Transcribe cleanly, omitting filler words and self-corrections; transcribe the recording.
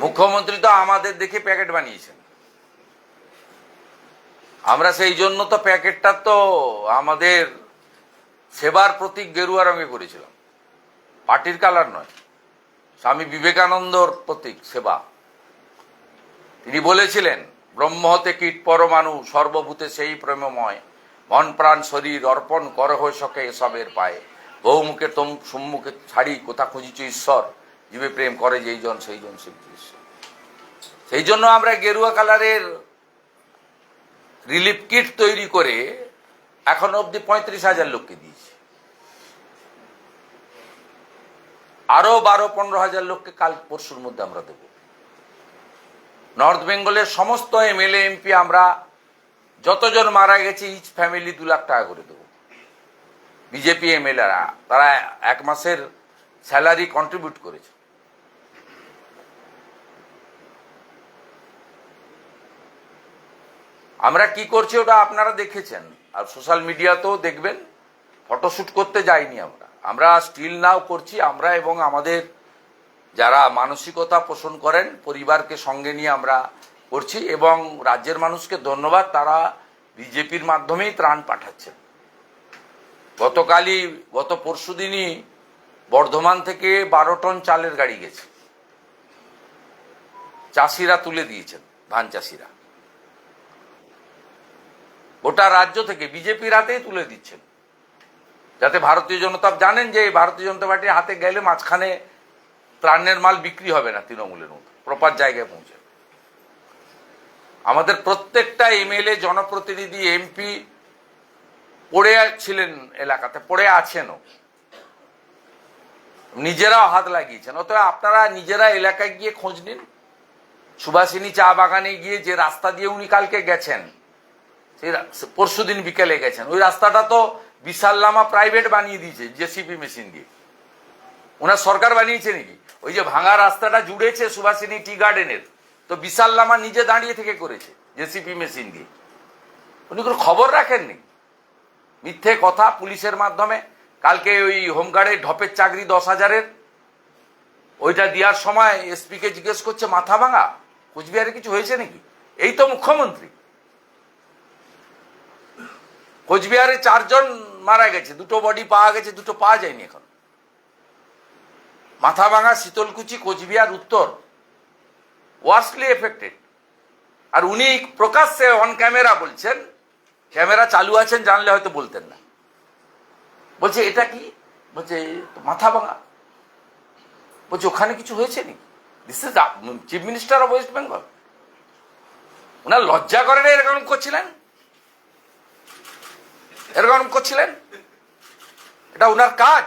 মুখ্যমন্ত্রী তো আমাদের দেখে প্যাকেট বানিয়েছেন। আমরা সেই জন্য তো প্যাকেটটা তো আমাদের সেবার প্রতীক গেরুয়া রঙে করেছিলাম, পার্টির কালার নয়। স্বামী বিবেকানন্দর প্রতীক সেবা। তিনি বলেছিলেন, ব্রহ্ম হতে কীট পরমাণু সর্বভূতে সেই প্রেমময়, মন প্রাণ শরীর অর্পণ করহ সকে এসবের পায়ে, বহুমুখে তোম সম্মুখে ছাড়ি কোথা খুঁজিছ ঈশ্বর, জীবে প্রেম করে যেই জন সেই জন ঈশ্বর। সেই জন্য আমরা গেরুয়া কালারের রিলিফ কিট তৈরি করে এখন অব্দি 35,000 লোককে দিয়েছি। আরো 12-15,000 লোককে কাল পরশুর মধ্যে আমরা দেব। নর্থ বেঙ্গলের সমস্ত এমএলএ এমপি আমরা যতজন মারা গেছে ইচ ফ্যামিলি 2 লাখ টাকা করে দেবো। বিজেপি এমএলএরা তারা 1 মাসের স্যালারি কন্ট্রিবিউট করেছে। আমরা কি করছি ওটা আপনারা দেখেছেন, আর সোশ্যাল মিডিয়াতেও দেখবেন। ফটোশুট করতে যাইনি আমরা স্টিল নাও করছি আমরা, এবং আমাদের যারা মানসিকতা পোষণ করেন পরিবারকে সঙ্গে নিয়ে আমরা করছি। এবং রাজ্যের মানুষকে ধন্যবাদ, তারা বিজেপির মাধ্যমেই ত্রাণ পাঠাচ্ছেন। গত পরশুদিনই বর্ধমান থেকে 12 টন চালের গাড়ি গেছে, চাষিরা তুলে দিয়েছেন, ধান চাষিরা গোটা রাজ্য থেকে বিজেপির হাতেই তুলে দিচ্ছেন, যাতে ভারতীয় জনতা জানেন যে ভারতীয় জনতা পার্টির হাতে গেলে মাঝখানে ত্রাণের মাল বিক্রি হবে না, তৃণমূলের মতো প্রপার জায়গায় পৌঁছে। আমাদের প্রত্যেকটা এমএলএ জনপ্রতিনিধি এমপি পড়ে ছিলেন এলাকাতে, পড়ে আছেনও, নিজেরাও হাত লাগিয়েছেন। অতএব আপনারা নিজেরা এলাকায় গিয়ে খোঁজ নিন। সুভাষিনী চা বাগানে গিয়ে যে রাস্তা দিয়ে উনি কালকে গেছেন, সেই পরশুদিন বিকেলে গেছেন, ওই রাস্তাটা তো বিশাল লামা প্রাইভেট বানিয়ে দিয়েছে জেসিপি মেশিন দিয়ে। ওনার সরকার বানিয়েছে নাকি? ওই যে ভাঙা রাস্তাটা জুড়েছে সুভাষিনী টি গার্ডেনের, তো বিশাল লামা নিজে দাঁড়িয়ে থেকে করেছে জেসিপি মেশিন দিয়ে। উনি কোনো খবর রাখেননি, মিথ্যে কথা পুলিশের মাধ্যমে। কালকে ওই হোমগার্ডের ঢপের চাকরি 10,000-এর ওইটা দেওয়ার সময় এসপিকে জিজ্ঞেস করছে মাথা ভাঙা, কোচবিহারে কিছু হয়েছে নাকি? এই তো মুখ্যমন্ত্রী। কোচবিহারে 4 জন মারা গেছে, 2টো বডি পাওয়া গেছে, 2টো পাওয়া যায়নি এখন। মাথা ভাঙা, শীতলকুচি, কোচবিহার উত্তর ওয়ার্স্টলি এফেক্টেড। আর উনি প্রকাশ্যে অন ক্যামেরা বলছেন, ক্যামেরা চালু আছেন জানলে হয়তো বলতেন না, বলছে এটা কি, বলছে মাথা ভাঙা, বলছে ওখানে কিছু হয়েছে নি? This is chief minister of west Bengal. ওনার লজ্জা করে না এরকম করছিলেন? এরকম করছিলেন? এটা ওনার কাজ।